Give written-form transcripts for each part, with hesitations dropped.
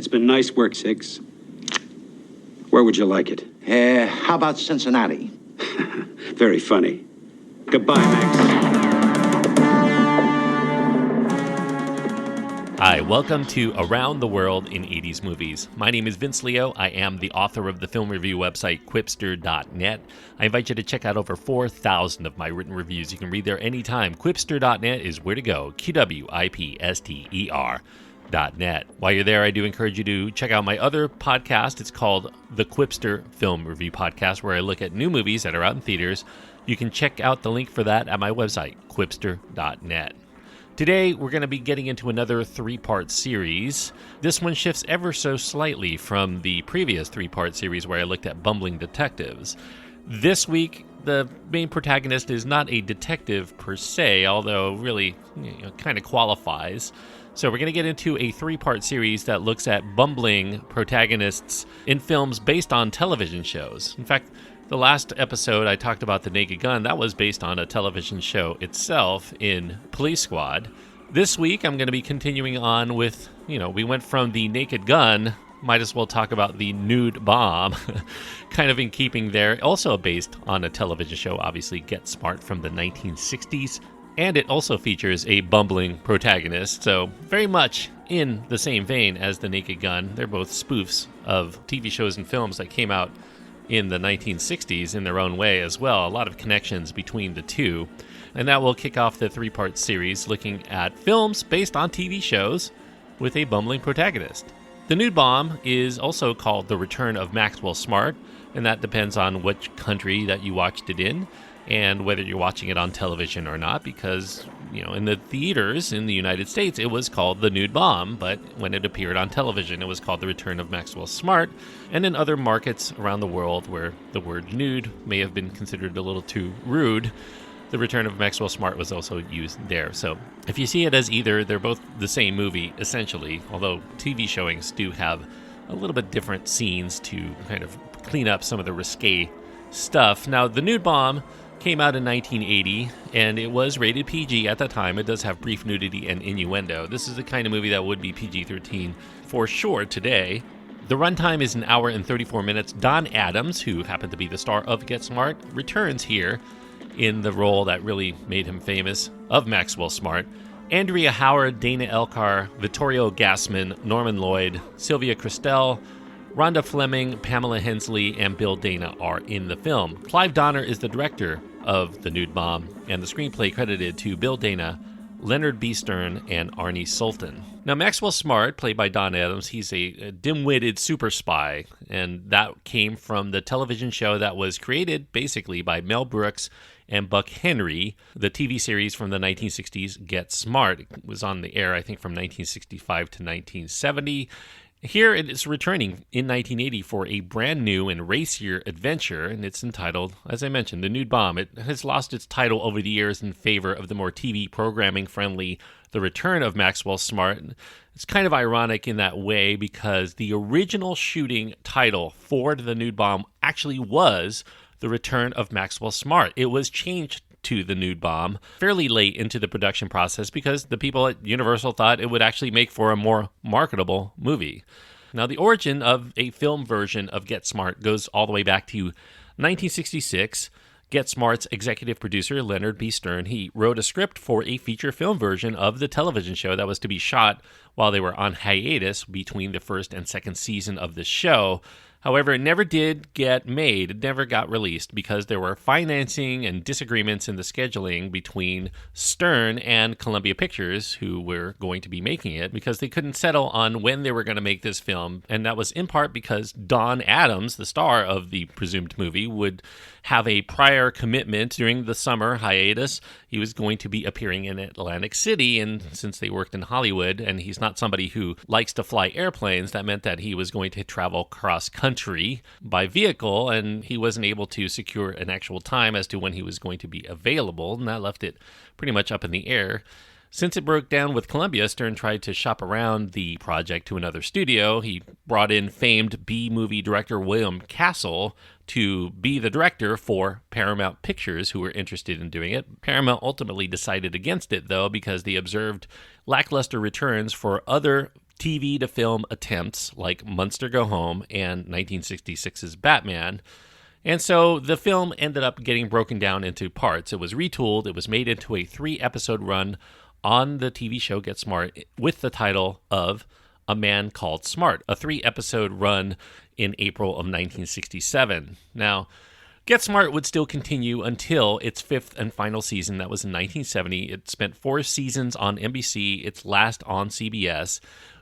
It's been nice work, Six. Where would you like it? How about Cincinnati? Very funny. Goodbye, Max. Hi, welcome to Around the World in 80s Movies. My name is Vince Leo. I am the author of the film review website, Quipster.net. I invite you to check out over 4,000 of my written reviews. You can read there anytime. Quipster.net is where to go. QWIPSTER.net. While you're there, I do encourage you to check out my other podcast. It's called the Quipster Film Review Podcast, where I look at new movies that are out in theaters. You can check out the link for that at my website, Quipster.net. Today, we're going to be getting into another three-part series. This one shifts ever so slightly from the previous three-part series where I looked at bumbling detectives. This week, the main protagonist is not a detective per se, although really kind of qualifies. So we're going to get into a three-part series that looks at bumbling protagonists in films based on television shows. In fact, the last episode I talked about The Naked Gun, that was based on a television show itself in Police Squad. This week I'm going to be continuing on with, we went from The Naked Gun, might as well talk about The Nude Bomb, kind of in keeping there, also based on a television show, obviously Get Smart from the 1960s, and it also features a bumbling protagonist, so very much in the same vein as The Naked Gun. They're both spoofs of TV shows and films that came out in the 1960s in their own way as well. A lot of connections between the two. And that will kick off the three-part series looking at films based on TV shows with a bumbling protagonist. The Nude Bomb is also called The Return of Maxwell Smart, and that depends on which country that you watched it in and whether you're watching it on television or not, because, in the theaters in the United States, it was called The Nude Bomb, but when it appeared on television, it was called The Return of Maxwell Smart, and in other markets around the world where the word nude may have been considered a little too rude, The Return of Maxwell Smart was also used there. So if you see it as either, they're both the same movie, essentially, although TV showings do have a little bit different scenes to kind of clean up some of the risque stuff. Now, The Nude Bomb came out in 1980, and it was rated PG at the time. It does have brief nudity and innuendo. This is the kind of movie that would be PG-13 for sure today. The runtime is 1 hour and 34 minutes. Don Adams, who happened to be the star of Get Smart, returns here in the role that really made him famous of Maxwell Smart. Andrea Howard, Dana Elcar, Vittorio Gassman, Norman Lloyd, Sylvia Kristel, Rhonda Fleming, Pamela Hensley, and Bill Dana are in the film. Clive Donner is the director of The Nude Bomb, and the screenplay credited to Bill Dana, Leonard B. Stern, and Arnie Sultan. Now, Maxwell Smart, played by Don Adams, he's a dim-witted super spy, and that came from the television show that was created basically by Mel Brooks and Buck Henry, the TV series from the 1960s, Get Smart. It was on the air, I think, from 1965 to 1970. Here it is returning in 1980 for a brand new and racier adventure, and it's entitled, as I mentioned, The Nude Bomb. It has lost its title over the years in favor of the more TV programming-friendly The Return of Maxwell Smart. It's kind of ironic in that way because the original shooting title for The Nude Bomb actually was The Return of Maxwell Smart. It was changed to The Nude Bomb fairly late into the production process because the people at Universal thought it would actually make for a more marketable movie. Now, the origin of a film version of Get Smart goes all the way back to 1966. Get Smart's executive producer, Leonard B. Stern, he wrote a script for a feature film version of the television show that was to be shot while they were on hiatus between the first and second season of the show. However, it never did get made. It never got released because there were financing and disagreements in the scheduling between Stern and Columbia Pictures, who were going to be making it, because they couldn't settle on when they were going to make this film. And that was in part because Don Adams, the star of the presumed movie, would have a prior commitment during the summer hiatus. He was going to be appearing in Atlantic City, and since they worked in Hollywood, and he's not somebody who likes to fly airplanes, that meant that he was going to travel cross-country by vehicle, and he wasn't able to secure an actual time as to when he was going to be available, and that left it pretty much up in the air. Since it broke down with Columbia, Stern tried to shop around the project to another studio. He brought in famed B-movie director William Castle to be the director for Paramount Pictures, who were interested in doing it. Paramount ultimately decided against it, though, because they observed lackluster returns for other TV to film attempts like Munster Go Home and 1966's Batman. And so the film ended up getting broken down into parts. It was retooled. It was made into a 3-episode run on the TV show Get Smart with the title of A Man Called Smart, a 3-episode run in April of 1967. Now, Get Smart would still continue until its 5th and final season. That was in 1970. It spent 4 seasons on NBC, its last on CBS,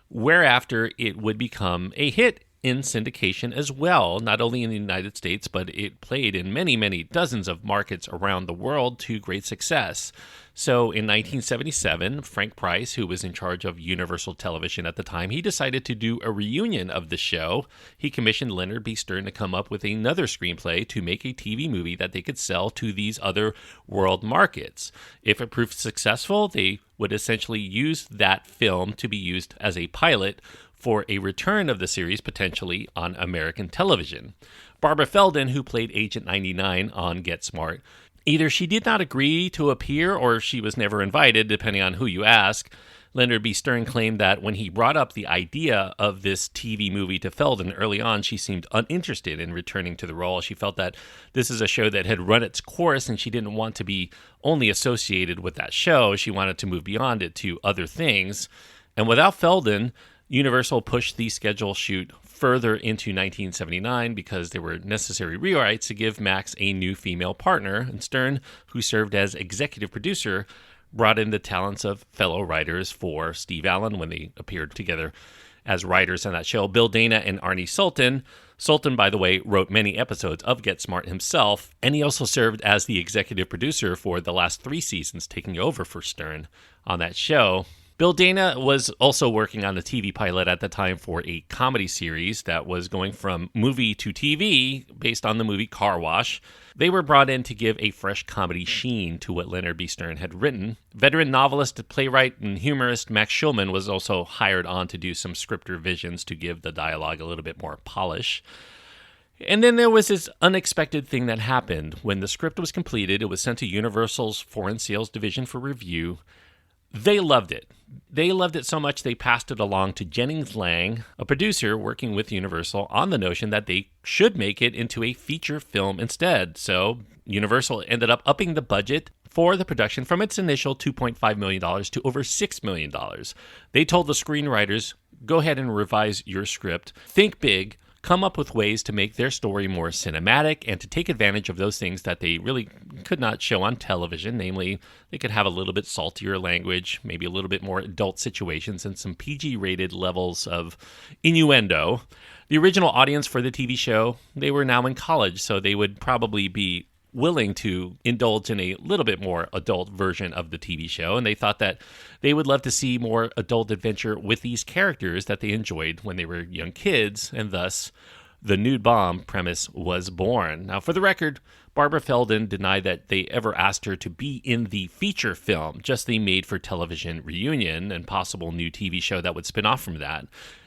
whereafter it would become a hit in syndication as well, not only in the United States, but it played in many, many dozens of markets around the world to great success. So in 1977, Frank Price, who was in charge of Universal Television at the time, he decided to do a reunion of the show. He commissioned Leonard B. Stern to come up with another screenplay to make a TV movie that they could sell to these other world markets. If it proved successful, they would essentially use that film to be used as a pilot for a return of the series potentially on American television. Barbara Feldon, who played Agent 99 on Get Smart, either she did not agree to appear or she was never invited, depending on who you ask. Leonard B. Stern claimed that when he brought up the idea of this TV movie to Feldon early on, she seemed uninterested in returning to the role. She felt that this is a show that had run its course and she didn't want to be only associated with that show. She wanted to move beyond it to other things. And without Feldon, Universal pushed the schedule shoot further into 1979 because there were necessary rewrites to give Max a new female partner, and Stern, who served as executive producer, brought in the talents of fellow writers for Steve Allen when they appeared together as writers on that show, Bill Dana and Arnie Sultan. Sultan, by the way, wrote many episodes of Get Smart himself, and he also served as the executive producer for the last 3 seasons, taking over for Stern on that show. Bill Dana was also working on a TV pilot at the time for a comedy series that was going from movie to TV based on the movie Car Wash. They were brought in to give a fresh comedy sheen to what Leonard B. Stern had written. Veteran novelist, playwright, and humorist Max Schulman was also hired on to do some script revisions to give the dialogue a little bit more polish. And then there was this unexpected thing that happened. When the script was completed, it was sent to Universal's Foreign Sales Division for review. They loved it. They loved it so much they passed it along to Jennings Lang, a producer working with Universal, on the notion that they should make it into a feature film instead. So Universal ended up upping the budget for the production from its initial $2.5 million to over $6 million. They told the screenwriters, go ahead and revise your script, think big, come up with ways to make their story more cinematic and to take advantage of those things that they really could not show on television. Namely, they could have a little bit saltier language, maybe a little bit more adult situations, and some PG-rated levels of innuendo. The original audience for the TV show, they were now in college, so they would probably be willing to indulge in a little bit more adult version of the TV show, and they thought that they would love to see more adult adventure with these characters that they enjoyed when they were young kids, and thus the Nude Bomb premise was born. Now, for the record, Barbara Feldon denied that they ever asked her to be in the feature film, just the made-for-television reunion and possible new TV show that would spin off from that.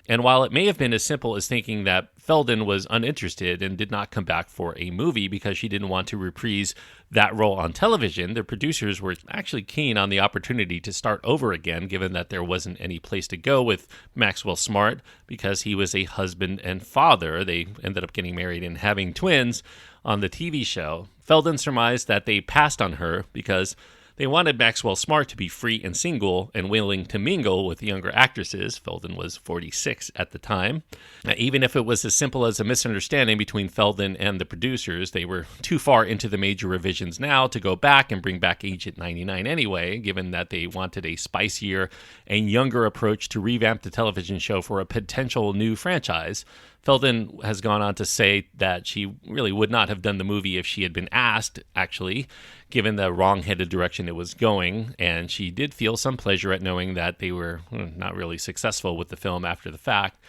And while it may have been as simple as thinking that Feldon was uninterested and did not come back for a movie because she didn't want to reprise that role on television, the producers were actually keen on the opportunity to start over again, given that there wasn't any place to go with Maxwell Smart because he was a husband and father. They ended up getting married and having twins on the TV show. Feldon surmised that they passed on her because they wanted Maxwell Smart to be free and single and willing to mingle with younger actresses. Feldon was 46 at the time. Now, even if it was as simple as a misunderstanding between Feldon and the producers, they were too far into the major revisions now to go back and bring back Agent 99 anyway, given that they wanted a spicier and younger approach to revamp the television show for a potential new franchise. Feldon has gone on to say that she really would not have done the movie if she had been asked, actually, given the wrong-headed direction it was going, and she did feel some pleasure at knowing that they were not really successful with the film after the fact.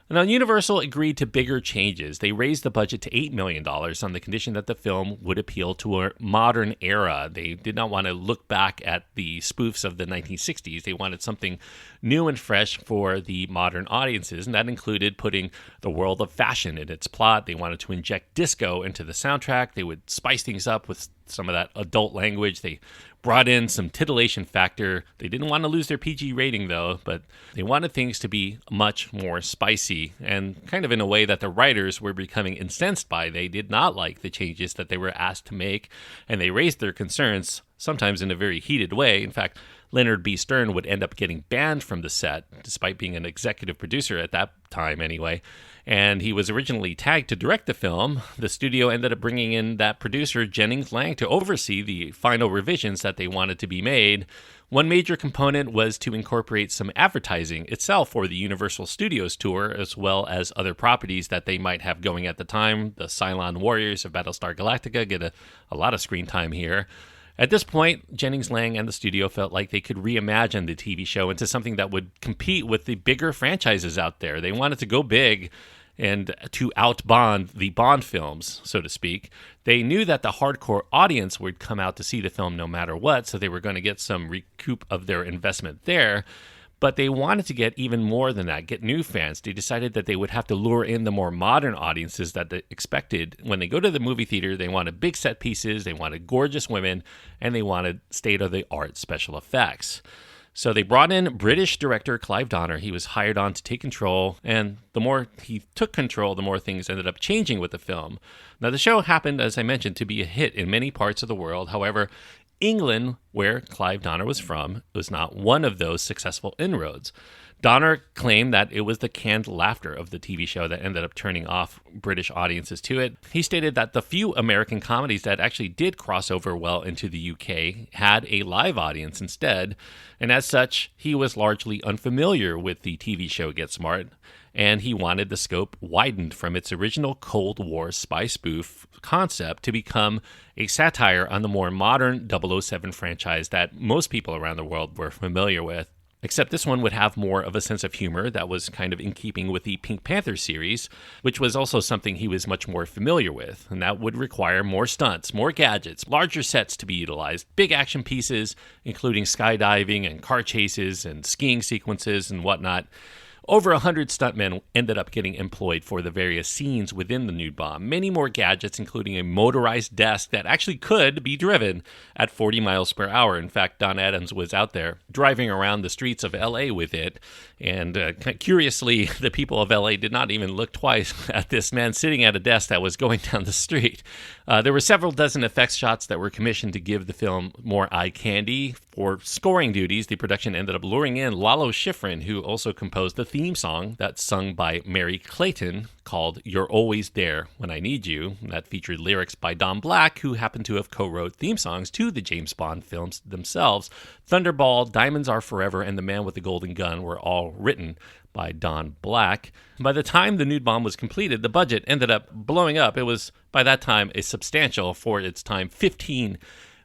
Now, Universal agreed to bigger changes. They raised the budget to $8 million on the condition that the film would appeal to a modern era. They did not want to look back at the spoofs of the 1960s. They wanted something new and fresh for the modern audiences, and that included putting the world of fashion in its plot. They wanted to inject disco into the soundtrack. They would spice things up with some of that adult language. They brought in some titillation factor. They didn't want to lose their PG rating, though, but they wanted things to be much more spicy, and kind of in a way that the writers were becoming incensed by. They did not like the changes that they were asked to make, and they raised their concerns, sometimes in a very heated way. In fact, Leonard B. Stern would end up getting banned from the set, despite being an executive producer at that time anyway. And he was originally tagged to direct the film. The studio ended up bringing in that producer, Jennings Lang, to oversee the final revisions that they wanted to be made. One major component was to incorporate some advertising itself for the Universal Studios tour, as well as other properties that they might have going at the time. The Cylon Warriors of Battlestar Galactica get a lot of screen time here. At this point, Jennings Lang and the studio felt like they could reimagine the TV show into something that would compete with the bigger franchises out there. They wanted to go big and to out-Bond the Bond films, so to speak. They knew that the hardcore audience would come out to see the film no matter what, so they were going to get some recoup of their investment there. But they wanted to get even more than that, get new fans. They decided that they would have to lure in the more modern audiences that they expected. When they go to the movie theater, they wanted big set pieces, they wanted gorgeous women, and they wanted state-of-the-art special effects. So they brought in British director Clive Donner. He was hired on to take control, and the more he took control, the more things ended up changing with the film. Now, the show happened, as I mentioned, to be a hit in many parts of the world. However, England, where Clive Donner was from, was not one of those successful inroads. Donner claimed that it was the canned laughter of the TV show that ended up turning off British audiences to it. He stated that the few American comedies that actually did cross over well into the UK had a live audience instead, and as such, he was largely unfamiliar with the TV show Get Smart, and he wanted the scope widened from its original Cold War spy spoof concept to become a satire on the more modern 007 franchise that most people around the world were familiar with. Except this one would have more of a sense of humor that was kind of in keeping with the Pink Panther series, which was also something he was much more familiar with. And that would require more stunts, more gadgets, larger sets to be utilized, big action pieces, including skydiving and car chases and skiing sequences and whatnot. Over 100 stuntmen ended up getting employed for the various scenes within the nude bomb. Many more gadgets, including a motorized desk that actually could be driven at 40 miles per hour. In fact, Don Adams was out there driving around the streets of L.A. with it. And curiously, the people of L.A. did not even look twice at this man sitting at a desk that was going down the street. There were several dozen effects shots that were commissioned to give the film more eye candy. For scoring duties, the production ended up luring in Lalo Schifrin, who also composed the theme song that's sung by Mary Clayton called You're Always There When I Need You. That featured lyrics by Don Black, who happened to have co-wrote theme songs to the James Bond films themselves. Thunderball, Diamonds Are Forever, and The Man with the Golden Gun were all written by Don Black. By the time the nude bomb was completed, the budget ended up blowing up. It was, by that time, a substantial, for its time, $15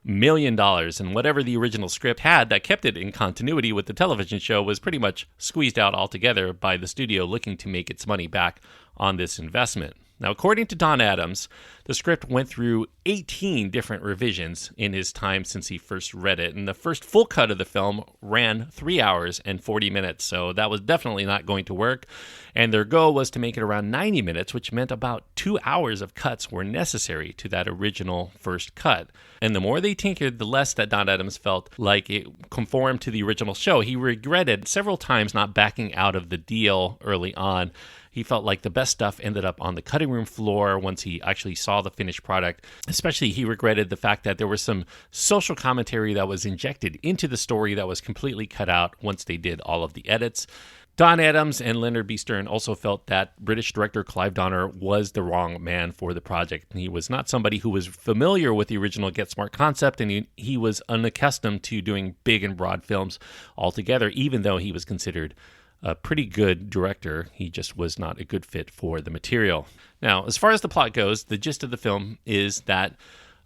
million, and whatever the original script had that kept it in continuity with the television show was pretty much squeezed out altogether by the studio looking to make its money back on this investment. Now, according to Don Adams, the script went through 18 different revisions in his time since he first read it, and the first full cut of the film ran 3 hours and 40 minutes, so that was definitely not going to work, and their goal was to make it around 90 minutes, which meant about 2 hours of cuts were necessary to that original first cut. And the more they tinkered, the less that Don Adams felt like it conformed to the original show. He regretted several times not backing out of the deal early on. He felt like the best stuff ended up on the cutting room floor once he actually saw the finished product. Especially, he regretted the fact that there was some social commentary that was injected into the story that was completely cut out once they did all of the edits. Don Adams and Leonard B. Stern also felt that British director Clive Donner was the wrong man for the project. He was not somebody who was familiar with the original Get Smart concept, and he was unaccustomed to doing big and broad films altogether, even though he was considered a pretty good director. He just was not a good fit for the material. Now, as far as the plot goes, the gist of the film is that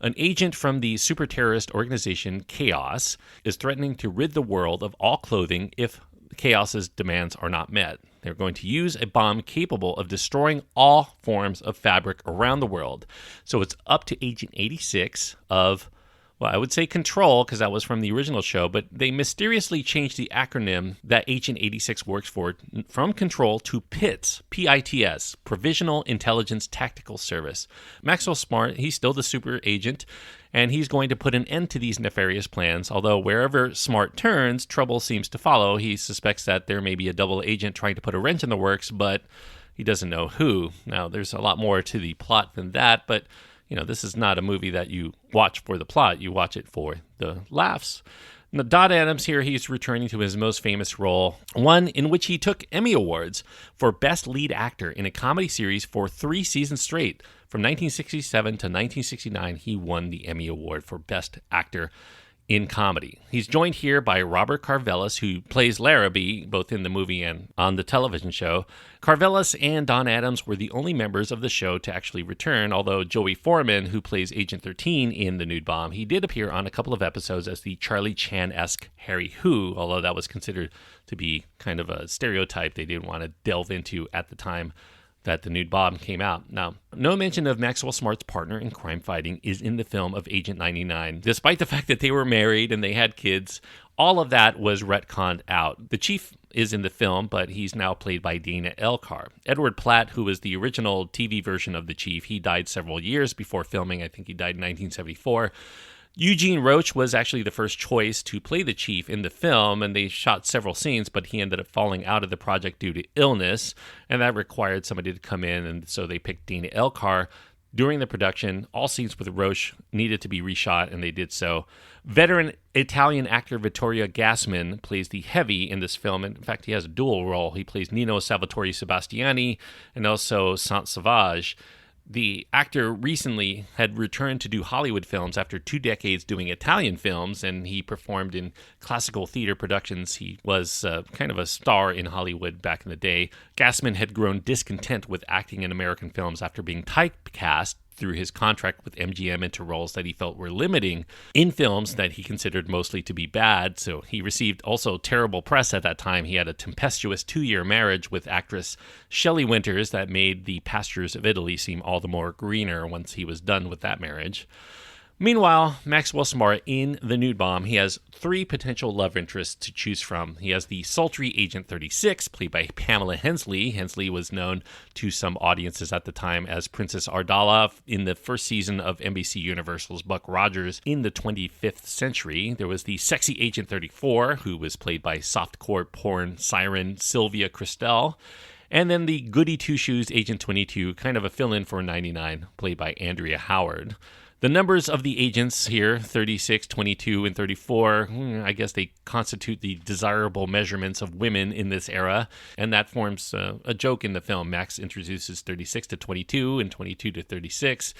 an agent from the super terrorist organization KAOS is threatening to rid the world of all clothing if KAOS's demands are not met. They're going to use a bomb capable of destroying all forms of fabric around the world. So it's up to Agent 86 of, well, I would say Control, because that was from the original show, but they mysteriously changed the acronym that Agent 86 works for from Control to PITS, P-I-T-S, Provisional Intelligence Tactical Service. Maxwell Smart, he's still the super agent, and he's going to put an end to these nefarious plans. Although wherever Smart turns, trouble seems to follow. He suspects that there may be a double agent trying to put a wrench in the works, but he doesn't know who. Now, there's a lot more to the plot than that, but this is not a movie that you watch for the plot. You watch it for the laughs. Now, Don Adams here, he's returning to his most famous role, one in which he took Emmy Awards for Best Lead Actor in a comedy series for 3 seasons straight. From 1967 to 1969, he won the Emmy Award for Best Actor in comedy. He's joined here by Robert Carvelis, who plays Larrabee, both in the movie and on the television show. Carvelis and Don Adams were the only members of the show to actually return, although Joey Foreman, who plays Agent 13 in The Nude Bomb, he did appear on a couple of episodes as the Charlie Chan-esque Harry Who, although that was considered to be kind of a stereotype they didn't want to delve into at the time that The Nude Bomb came out. Now, no mention of Maxwell Smart's partner in crime fighting is in the film of Agent 99. Despite the fact that they were married and they had kids, all of that was retconned out. The chief is in the film, but he's now played by Dana Elcar. Edward Platt, who was the original TV version of the chief, he died several years before filming. I think he died in 1974. Eugene Roach was actually the first choice to play the chief in the film, and they shot several scenes, but he ended up falling out of the project due to illness, and that required somebody to come in, and so they picked Dana Elcar. During the production, all scenes with Roach needed to be reshot, and they did so. Veteran Italian actor Vittorio Gassman plays the heavy in this film. In fact, he has a dual role. He plays Nino Salvatore Sebastiani and also Saint Sauvage. The actor recently had returned to do Hollywood films after 2 decades doing Italian films, and he performed in classical theater productions. He was kind of a star in Hollywood back in the day. Gassman had grown discontent with acting in American films after being typecast through his contract with MGM into roles that he felt were limiting in films that he considered mostly to be bad. So he received also terrible press at that time. He had a tempestuous 2-year marriage with actress Shelley Winters that made the pastures of Italy seem all the more greener once he was done with that marriage. Meanwhile, Maxwell Smart in The Nude Bomb, he has 3 potential love interests to choose from. He has the sultry Agent 36, played by Pamela Hensley. Hensley was known to some audiences at the time as Princess Ardala in the first season of NBC Universal's Buck Rogers in the 25th century. There was the sexy Agent 34, who was played by softcore porn siren Sylvia Kristel. And then the goody two-shoes Agent 22, kind of a fill-in for 99, played by Andrea Howard. The numbers of the agents here, 36, 22, and 34, I guess they constitute the desirable measurements of women in this era, and that forms a joke in the film. Max introduces 36 to 22 and 22 to 36.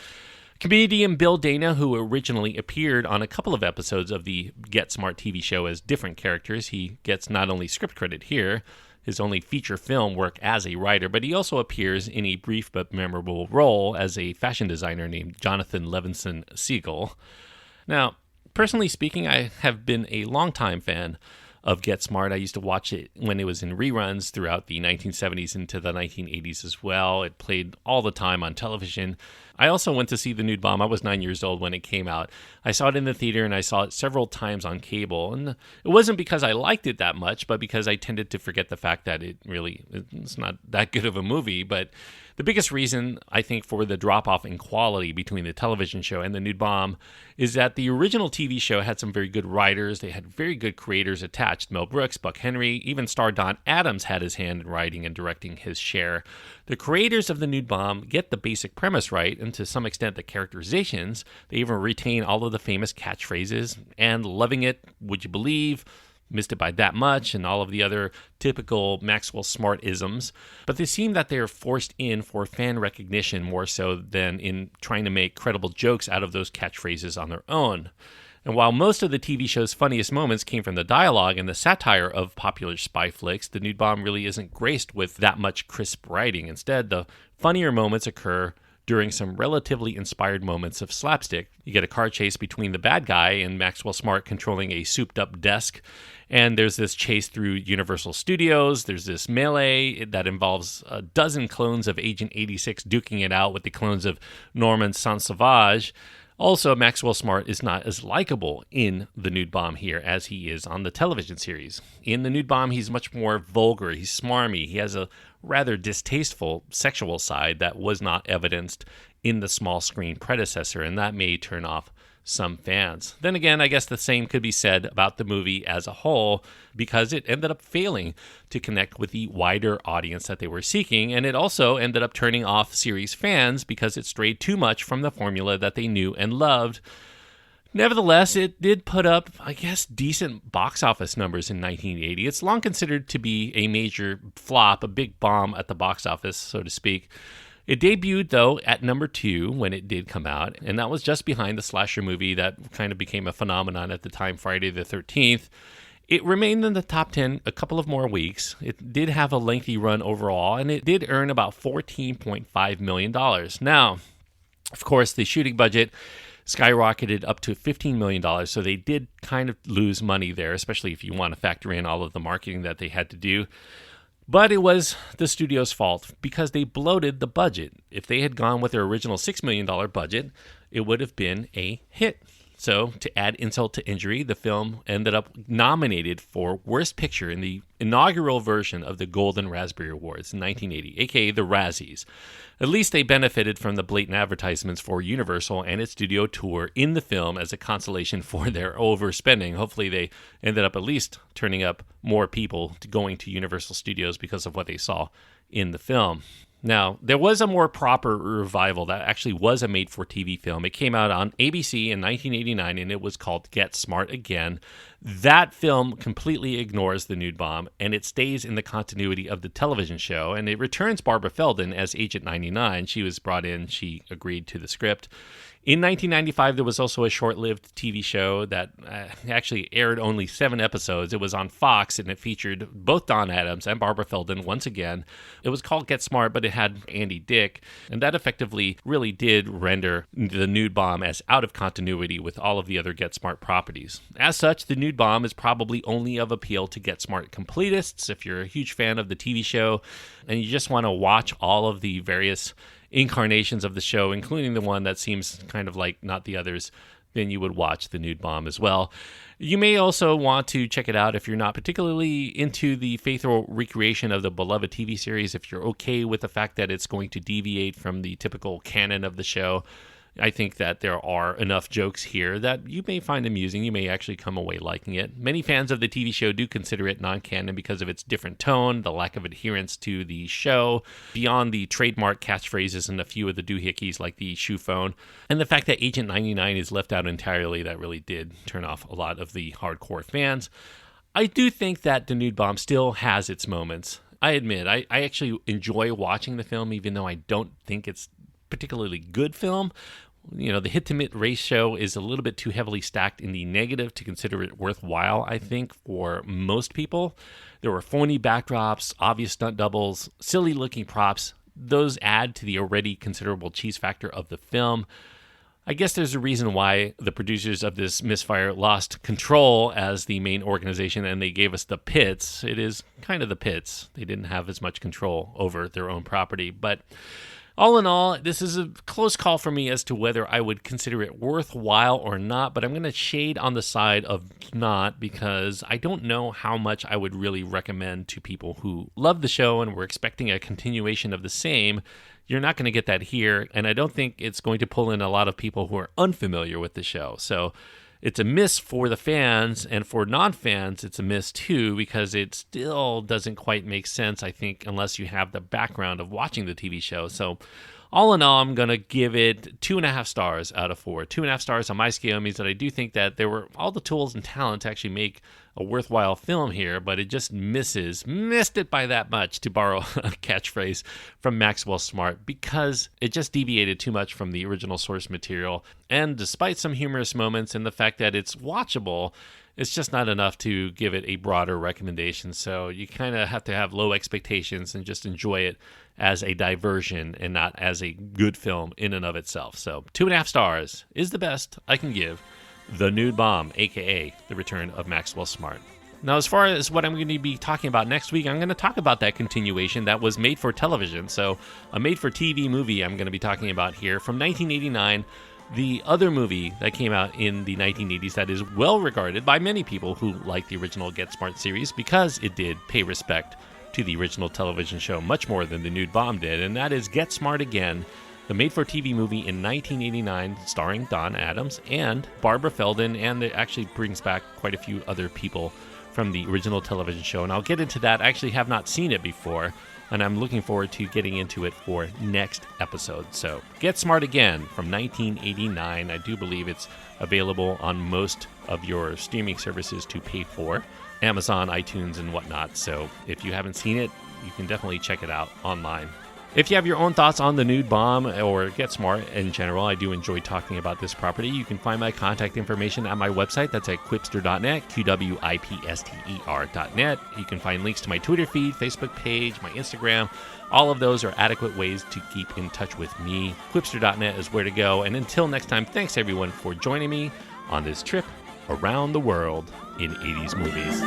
Comedian Bill Dana, who originally appeared on a couple of episodes of the Get Smart TV show as different characters, he gets not only script credit here, his only feature film work as a writer, but he also appears in a brief but memorable role as a fashion designer named Jonathan Levinson Siegel. Now, personally speaking, I have been a longtime fan of Get Smart. I used to watch it when it was in reruns throughout the 1970s into the 1980s as well. It played all the time on television. I also went to see The Nude Bomb. I was 9 years old when it came out. I saw it in the theater and I saw it several times on cable. And it wasn't because I liked it that much, but because I tended to forget the fact that it's not that good of a movie. But the biggest reason, I think, for the drop-off in quality between the television show and The Nude Bomb is that the original TV show had some very good writers. They had very good creators attached. Mel Brooks, Buck Henry, even star Don Adams had his hand in writing and directing his share. The creators of The Nude Bomb get the basic premise right, and to some extent the characterizations. They even retain all of the famous catchphrases, and loving it, would you believe, missed it by that much, and all of the other typical Maxwell Smart isms. But they seem that they are forced in for fan recognition more so than in trying to make credible jokes out of those catchphrases on their own. And while most of the TV show's funniest moments came from the dialogue and the satire of popular spy flicks, The Nude Bomb really isn't graced with that much crisp writing. Instead, the funnier moments occur during some relatively inspired moments of slapstick. You get a car chase between the bad guy and Maxwell Smart controlling a souped-up desk, and there's this chase through Universal Studios. There's this melee that involves a dozen clones of Agent 86 duking it out with the clones of Norman Saint-Sauvage. Also, Maxwell Smart is not as likable in The Nude Bomb here as he is on the television series. In The Nude Bomb, he's much more vulgar, he's smarmy, he has a rather distasteful sexual side that was not evidenced in the small screen predecessor, and that may turn off some fans. Then again, I guess the same could be said about the movie as a whole, because it ended up failing to connect with the wider audience that they were seeking, and it also ended up turning off series fans because it strayed too much from the formula that they knew and loved. Nevertheless, it did put up, I guess, decent box office numbers in 1980. It's long considered to be a major flop, a big bomb at the box office, so to speak. It debuted, though, at number 2 when it did come out, and that was just behind the slasher movie that kind of became a phenomenon at the time, Friday the 13th. It remained in the top 10 a couple of more weeks. It did have a lengthy run overall, and it did earn about $14.5 million. Now, of course, the shooting budget skyrocketed up to $15 million, so they did kind of lose money there, especially if you want to factor in all of the marketing that they had to do. But it was the studio's fault because they bloated the budget. If they had gone with their original $6 million budget, it would have been a hit. So, to add insult to injury, the film ended up nominated for Worst Picture in the inaugural version of the Golden Raspberry Awards in 1980, aka the Razzies. At least they benefited from the blatant advertisements for Universal and its studio tour in the film as a consolation for their overspending. Hopefully they ended up at least turning up more people going to Universal Studios because of what they saw in the film. Now, there was a more proper revival that actually was a made-for-TV film. It came out on ABC in 1989, and it was called Get Smart Again. That film completely ignores The Nude Bomb, and it stays in the continuity of the television show, and it returns Barbara Feldon as Agent 99. She was brought in. She agreed to the script. In 1995, there was also a short-lived TV show that actually aired only 7 episodes. It was on Fox, and it featured both Don Adams and Barbara Feldon once again. It was called Get Smart, but it had Andy Dick, and that effectively really did render The Nude Bomb as out of continuity with all of the other Get Smart properties. As such, The Nude Bomb is probably only of appeal to Get Smart completists. If you're a huge fan of the TV show and you just want to watch all of the various incarnations of the show, including the one that seems kind of like not the others, then you would watch The Nude Bomb as well. You may also want to check it out if you're not particularly into the faithful recreation of the beloved TV series, if you're okay with the fact that it's going to deviate from the typical canon of the show. I think that there are enough jokes here that you may find amusing. You may actually come away liking it. Many fans of the TV show do consider it non-canon because of its different tone, the lack of adherence to the show, beyond the trademark catchphrases and a few of the doohickeys like the shoe phone, and the fact that Agent 99 is left out entirely. That really did turn off a lot of the hardcore fans. I do think that The Nude Bomb still has its moments. I admit, I actually enjoy watching the film, even though I don't think it's particularly good film. You know, the hit-to-miss ratio is a little bit too heavily stacked in the negative to consider it worthwhile, I think, for most people. There were phony backdrops, obvious stunt doubles, silly-looking props. Those add to the already considerable cheese factor of the film. I guess there's a reason why the producers of this misfire lost control as the main organization and they gave us the Pits. It is kind of the Pits. They didn't have as much control over their own property, but all in all, this is a close call for me as to whether I would consider it worthwhile or not, but I'm going to shade on the side of not because I don't know how much I would really recommend to people who love the show and were expecting a continuation of the same. You're not going to get that here, and I don't think it's going to pull in a lot of people who are unfamiliar with the show. So it's a miss for the fans, and for non-fans, it's a miss too, because it still doesn't quite make sense, I think, unless you have the background of watching the TV show. So all in all, I'm going to give it 2.5 stars out of 4. 2.5 stars on my scale means that I do think that there were all the tools and talent to actually make a worthwhile film here, but it just missed it by that much, to borrow a catchphrase from Maxwell Smart, because it just deviated too much from the original source material. And despite some humorous moments and the fact that it's watchable, it's just not enough to give it a broader recommendation. So you kind of have to have low expectations and just enjoy it as a diversion and not as a good film in and of itself. So 2.5 stars is the best I can give The Nude Bomb, aka The Return of Maxwell Smart. Now, as far as what I'm going to be talking about next week, I'm going to talk about that continuation that was made for television. So a made-for-TV movie I'm going to be talking about here from 1989. The other movie that came out in the 1980s that is well regarded by many people who like the original Get Smart series because it did pay respect to the original television show much more than The Nude Bomb did, and that is Get Smart Again. the made-for-TV movie in 1989 starring Don Adams and Barbara Feldon, and it actually brings back quite a few other people from the original television show, and I'll get into that. I actually have not seen it before, and I'm looking forward to getting into it for next episode. So, Get Smart Again from 1989. I do believe it's available on most of your streaming services to pay for, Amazon, iTunes, and whatnot. So, if you haven't seen it, you can definitely check it out online. If you have your own thoughts on The Nude Bomb or Get Smart in general, I do enjoy talking about this property. You can find my contact information at my website. That's at quipster.net, QWIPSTER.net. You can find links to my Twitter feed, Facebook page, my Instagram. All of those are adequate ways to keep in touch with me. Quipster.net is where to go. And until next time, thanks everyone for joining me on this trip around the world in 80s movies.